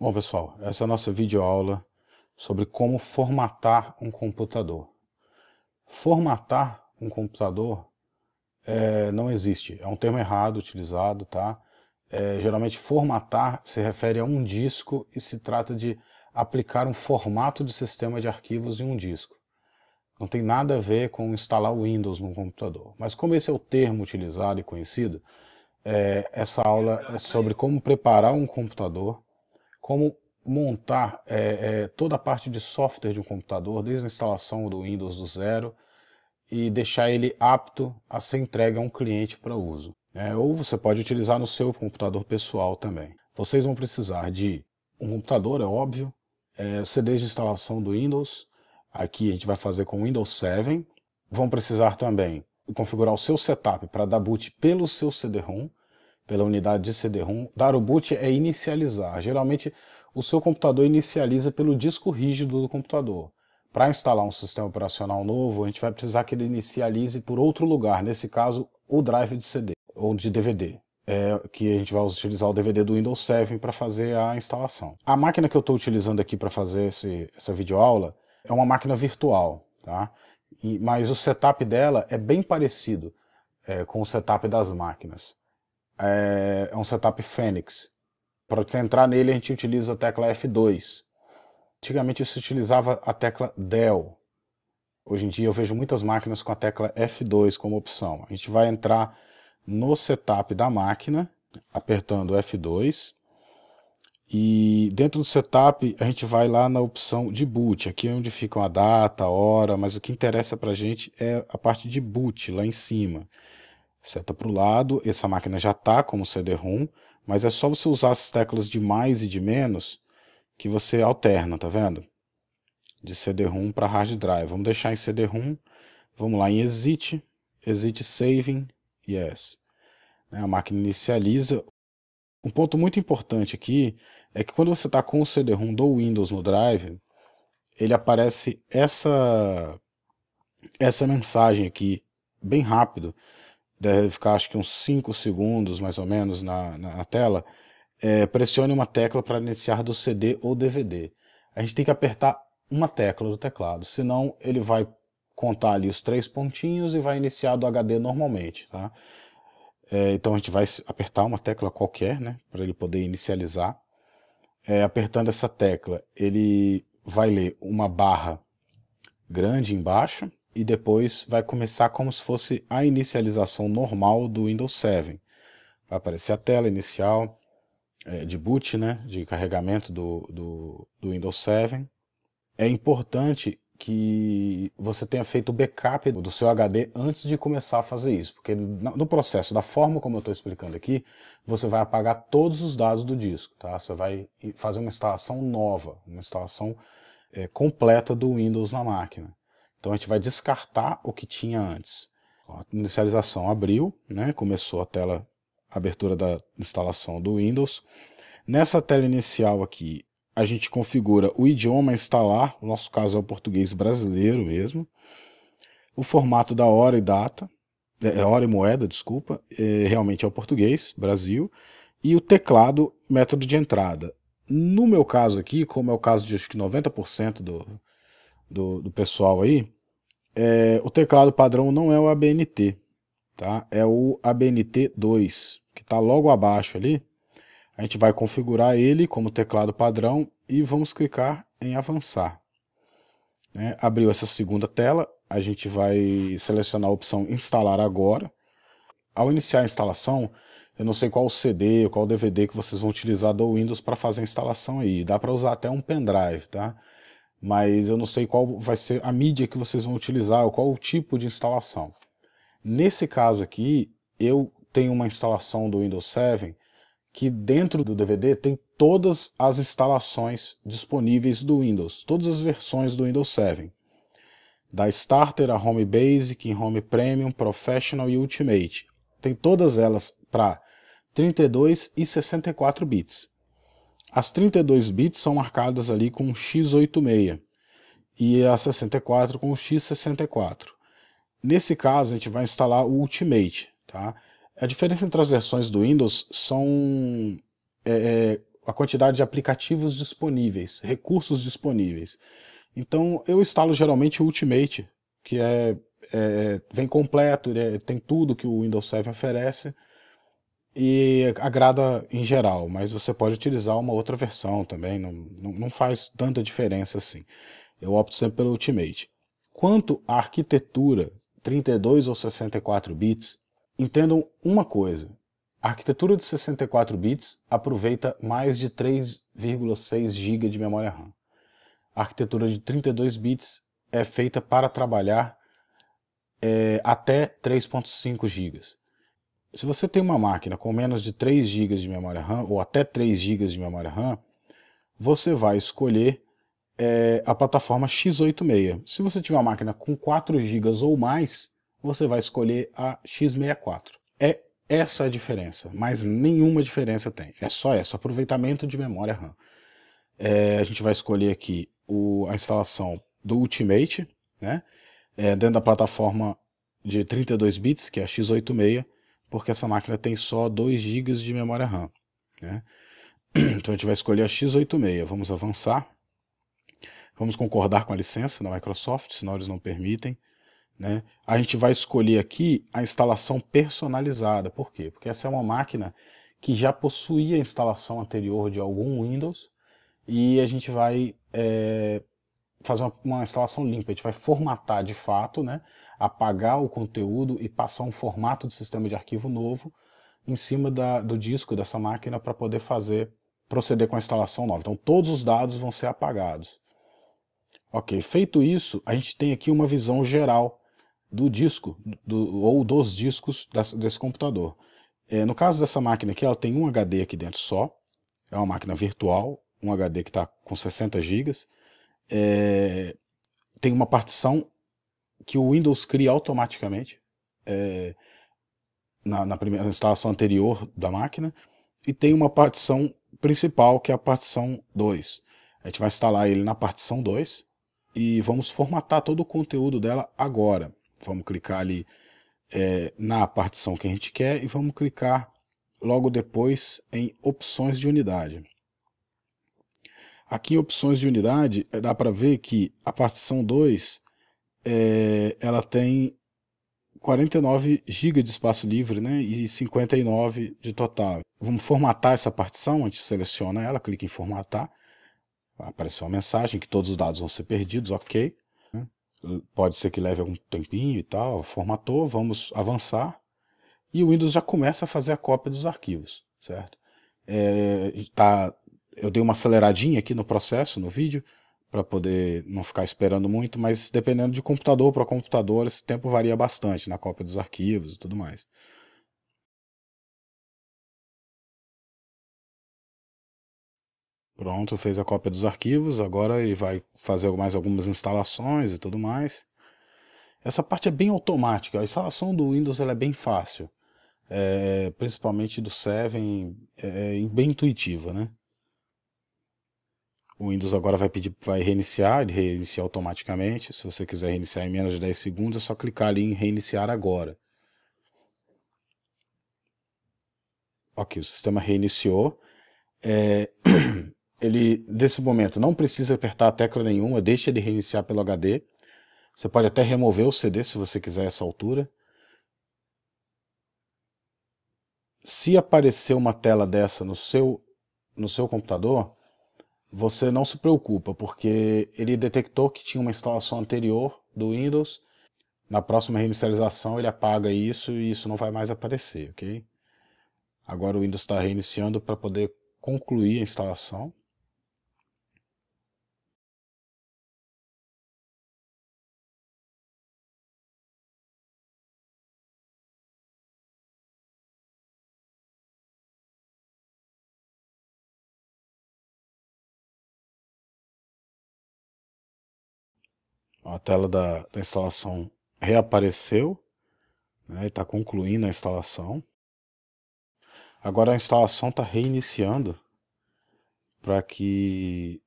Bom, pessoal, essa é a nossa videoaula sobre como formatar um computador. Formatar um computador não existe, é um termo errado utilizado, tá? Geralmente formatar se refere a um disco e se trata de aplicar um formato de sistema de arquivos em um disco. Não tem nada a ver com instalar o Windows no computador. Mas como esse é o termo utilizado e conhecido, essa aula é sobre como preparar um computador, como montar toda a parte de software de um computador, desde a instalação do Windows do zero, e deixar ele apto a ser entregue a um cliente para uso. Ou você pode utilizar no seu computador pessoal também. Vocês vão precisar de um computador, é óbvio, CDs de instalação do Windows, aqui a gente vai fazer com o Windows 7, vão precisar também configurar o seu setup para dar boot pelo seu CD-ROM, pela unidade de CD-ROM. Dar o boot é inicializar. Geralmente o seu computador inicializa pelo disco rígido do computador. Para instalar um sistema operacional novo, a gente vai precisar que ele inicialize por outro lugar, nesse caso o drive de CD ou de DVD. Que a gente vai utilizar o DVD do Windows 7 para fazer a instalação. A máquina que eu estou utilizando aqui para fazer essa videoaula é uma máquina virtual, tá? Mas o setup dela é bem parecido com o setup das máquinas. É um setup Phoenix. Para entrar nele a gente utiliza a tecla F2. Antigamente se utilizava a tecla Del. Hoje em dia eu vejo muitas máquinas com a tecla F2 como opção. A gente vai entrar no setup da máquina, apertando F2. E dentro do setup a gente vai lá na opção de boot. Aqui é onde ficam a data, a hora, mas o que interessa pra gente é a parte de boot, lá em cima. Seta para o lado, essa máquina já está como CD-ROM, mas é só você usar as teclas de mais e de menos que você alterna, tá vendo? De CD-ROM para hard drive. Vamos deixar em CD-ROM, vamos lá em Exit, Exit Saving, Yes. A máquina inicializa. Um ponto muito importante aqui é que quando você está com o CD-ROM do Windows no drive, ele aparece essa mensagem aqui, bem rápido. Deve ficar acho que uns 5 segundos mais ou menos na tela. Pressione uma tecla para iniciar do CD ou DVD. A gente tem que apertar uma tecla do teclado, senão ele vai contar ali os 3 pontinhos e vai iniciar do HD normalmente, tá? Então a gente vai apertar uma tecla qualquer, né, para ele poder inicializar. Apertando essa tecla, ele vai ler uma barra grande embaixo, e depois vai começar como se fosse a inicialização normal do Windows 7. Vai aparecer a tela inicial de boot, né, de carregamento do Windows 7. É importante que você tenha feito o backup do seu HD antes de começar a fazer isso, porque no processo, da forma como eu estou explicando aqui, você vai apagar todos os dados do disco, tá? Você vai fazer uma instalação nova, uma instalação completa do Windows na máquina. Então a gente vai descartar o que tinha antes. A inicialização abriu, né? Começou a tela, a abertura da instalação do Windows. Nessa tela inicial aqui, a gente configura o idioma a instalar, no nosso caso é o português brasileiro mesmo. O formato da hora e data, hora e moeda, desculpa, realmente é o português, Brasil. E o teclado, método de entrada. No meu caso aqui, como é o caso de acho que 90% do pessoal aí, o teclado padrão não é o ABNT, tá? É o ABNT2, que está logo abaixo ali. A gente vai configurar ele como teclado padrão e vamos clicar em avançar. Abriu essa segunda tela, a gente vai selecionar a opção instalar agora. Ao iniciar a instalação, eu não sei qual CD ou qual DVD que vocês vão utilizar do Windows para fazer a instalação aí. Dá para usar até um pendrive, tá? Mas eu não sei qual vai ser a mídia que vocês vão utilizar ou qual o tipo de instalação. Nesse caso aqui, eu tenho uma instalação do Windows 7 que dentro do DVD tem todas as instalações disponíveis do Windows, todas as versões do Windows 7. Da Starter a Home Basic, Home Premium, Professional e Ultimate. Tem todas elas para 32 e 64 bits. As 32 bits são marcadas ali com x86 e a 64 com x64. Nesse caso, a gente vai instalar o Ultimate, tá? A diferença entre as versões do Windows são a quantidade de aplicativos disponíveis, recursos disponíveis. Então eu instalo geralmente o Ultimate, que vem completo, tem tudo que o Windows 7 oferece e agrada em geral, mas você pode utilizar uma outra versão também, não faz tanta diferença assim. Eu opto sempre pelo Ultimate. Quanto à arquitetura 32 ou 64 bits, entendam uma coisa. A arquitetura de 64 bits aproveita mais de 3,6 GB de memória RAM. A arquitetura de 32 bits é feita para trabalhar até 3,5 GB. Se você tem uma máquina com menos de 3 GB de memória RAM, ou até 3 GB de memória RAM, você vai escolher a plataforma x86. Se você tiver uma máquina com 4 GB ou mais, você vai escolher a x64. É essa a diferença, mas nenhuma diferença tem. É só essa, aproveitamento de memória RAM. A gente vai escolher aqui a instalação do Ultimate, né? Dentro da plataforma de 32 bits, que é a x86, porque essa máquina tem só 2 GB de memória RAM, né? Então a gente vai escolher a x86. Vamos avançar. Vamos concordar com a licença da Microsoft, senão eles não permitem, né? A gente vai escolher aqui a instalação personalizada. Por quê? Porque essa é uma máquina que já possuía a instalação anterior de algum Windows e a gente vai fazer uma instalação limpa. A gente vai formatar de fato, né? Apagar o conteúdo e passar um formato de sistema de arquivo novo em cima do disco dessa máquina para poder proceder com a instalação nova. Então todos os dados vão ser apagados. Ok, feito isso, a gente tem aqui uma visão geral do disco, ou dos discos desse computador. No caso dessa máquina aqui, ela tem um HD aqui dentro só, é uma máquina virtual, um HD que está com 60 GB. Tem uma partição que o Windows cria automaticamente na primeira instalação anterior da máquina, e tem uma partição principal, que é a partição 2. A gente vai instalar ele na partição 2, e vamos formatar todo o conteúdo dela agora. Vamos clicar ali na partição que a gente quer e vamos clicar logo depois em opções de unidade. Aqui em opções de unidade dá para ver que a partição 2 ela tem 49 GB de espaço livre, né, e 59 de total. Vamos formatar essa partição, a gente seleciona ela, clica em formatar. Vai aparecer uma mensagem que todos os dados vão ser perdidos, ok. Pode ser que leve algum tempinho e tal. Formatou, vamos avançar. E o Windows já começa a fazer a cópia dos arquivos, certo? Eu dei uma aceleradinha aqui no processo, no vídeo, para poder não ficar esperando muito, mas dependendo de computador para computador, esse tempo varia bastante na cópia dos arquivos e tudo mais. Pronto, fez a cópia dos arquivos, agora ele vai fazer mais algumas instalações e tudo mais. Essa parte é bem automática, a instalação do Windows ela é bem fácil, principalmente do 7, bem intuitiva, né? O Windows agora vai reiniciar, ele reinicia automaticamente. Se você quiser reiniciar em menos de 10 segundos, é só clicar ali em reiniciar agora. Ok, o sistema reiniciou. Ele, nesse momento, não precisa apertar a tecla nenhuma, deixa ele reiniciar pelo HD. Você pode até remover o CD se você quiser a essa altura. Se aparecer uma tela dessa no seu computador, você não se preocupa, porque ele detectou que tinha uma instalação anterior do Windows. Na próxima reinicialização ele apaga isso e isso não vai mais aparecer, ok? Agora o Windows está reiniciando para poder concluir a instalação. A tela da instalação reapareceu, né, e está concluindo a instalação. Agora a instalação está reiniciando para que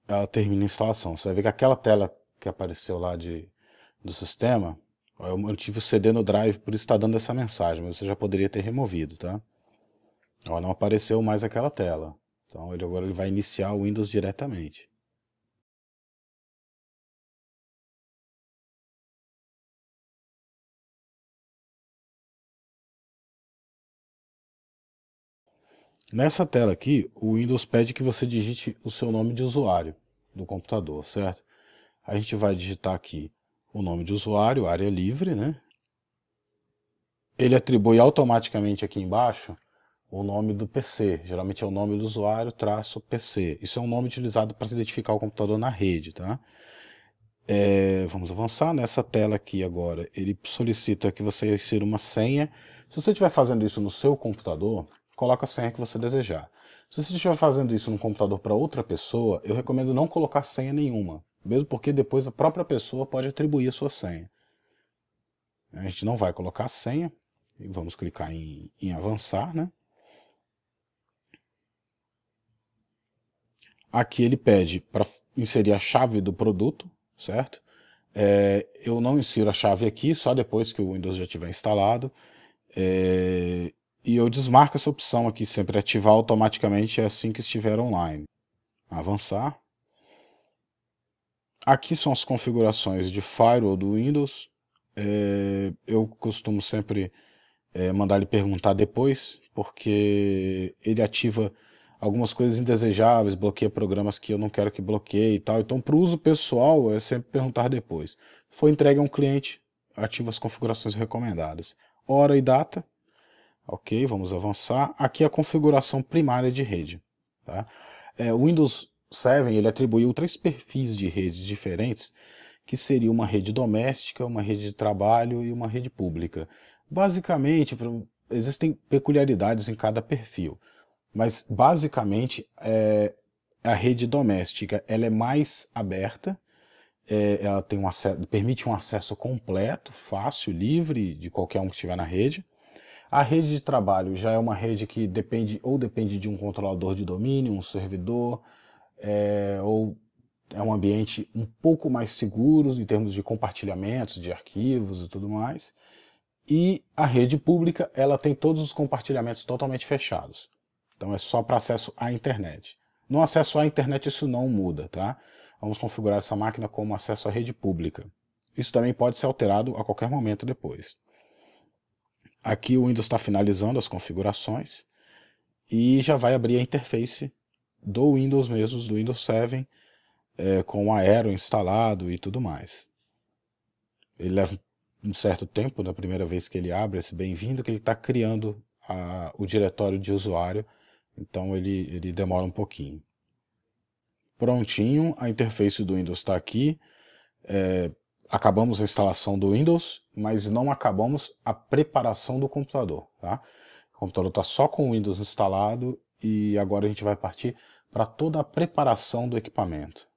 ela termine a instalação. Você vai ver que aquela tela que apareceu lá do sistema, eu mantive o CD no drive, por isso está dando essa mensagem, mas você já poderia ter removido, tá? Ó, não apareceu mais aquela tela, Então agora ele vai iniciar o Windows diretamente. Nessa tela aqui, o Windows pede que você digite o seu nome de usuário do computador, certo? A gente vai digitar aqui o nome de usuário, área livre, né? Ele atribui automaticamente aqui embaixo o nome do PC. Geralmente é o nome do usuário traço PC. Isso é um nome utilizado para identificar o computador na rede, tá? Vamos avançar nessa tela aqui agora. Ele solicita que você insira uma senha. Se você estiver fazendo isso no seu computador, coloca a senha que você desejar. Se você estiver fazendo isso no computador para outra pessoa, eu recomendo não colocar senha nenhuma, mesmo porque depois a própria pessoa pode atribuir a sua senha. A gente não vai colocar a senha, e vamos clicar em avançar, né? Aqui ele pede para inserir a chave do produto, certo? Eu não insiro a chave aqui, só depois que o Windows já estiver instalado. E eu desmarco essa opção aqui, sempre ativar automaticamente assim que estiver online. Avançar. Aqui são as configurações de firewall do Windows. Eu costumo sempre mandar ele perguntar depois, porque ele ativa algumas coisas indesejáveis, bloqueia programas que eu não quero que bloqueie e tal. Então, para o uso pessoal, é sempre perguntar depois. Foi entregue a um cliente, ativa as configurações recomendadas. Hora e data. Ok, vamos avançar. Aqui é a configuração primária de rede. Tá? O Windows 7 ele atribuiu 3 perfis de redes diferentes, que seria uma rede doméstica, uma rede de trabalho e uma rede pública. Basicamente, existem peculiaridades em cada perfil, mas basicamente a rede doméstica ela é mais aberta, ela tem permite um acesso completo, fácil, livre de qualquer um que estiver na rede. A rede de trabalho já é uma rede que depende de um controlador de domínio, um servidor, ou é um ambiente um pouco mais seguro em termos de compartilhamentos de arquivos e tudo mais. E a rede pública, ela tem todos os compartilhamentos totalmente fechados. Então é só para acesso à internet. No acesso à internet isso não muda, tá? Vamos configurar essa máquina como acesso à rede pública. Isso também pode ser alterado a qualquer momento depois. Aqui o Windows está finalizando as configurações e já vai abrir a interface do Windows mesmo, do Windows 7, com o Aero instalado e tudo mais. Ele leva um certo tempo, na primeira vez que ele abre esse bem-vindo, que ele está criando o diretório de usuário, então ele demora um pouquinho. Prontinho, a interface do Windows está aqui. Acabamos a instalação do Windows, mas não acabamos a preparação do computador. Tá? O computador está só com o Windows instalado e agora a gente vai partir para toda a preparação do equipamento.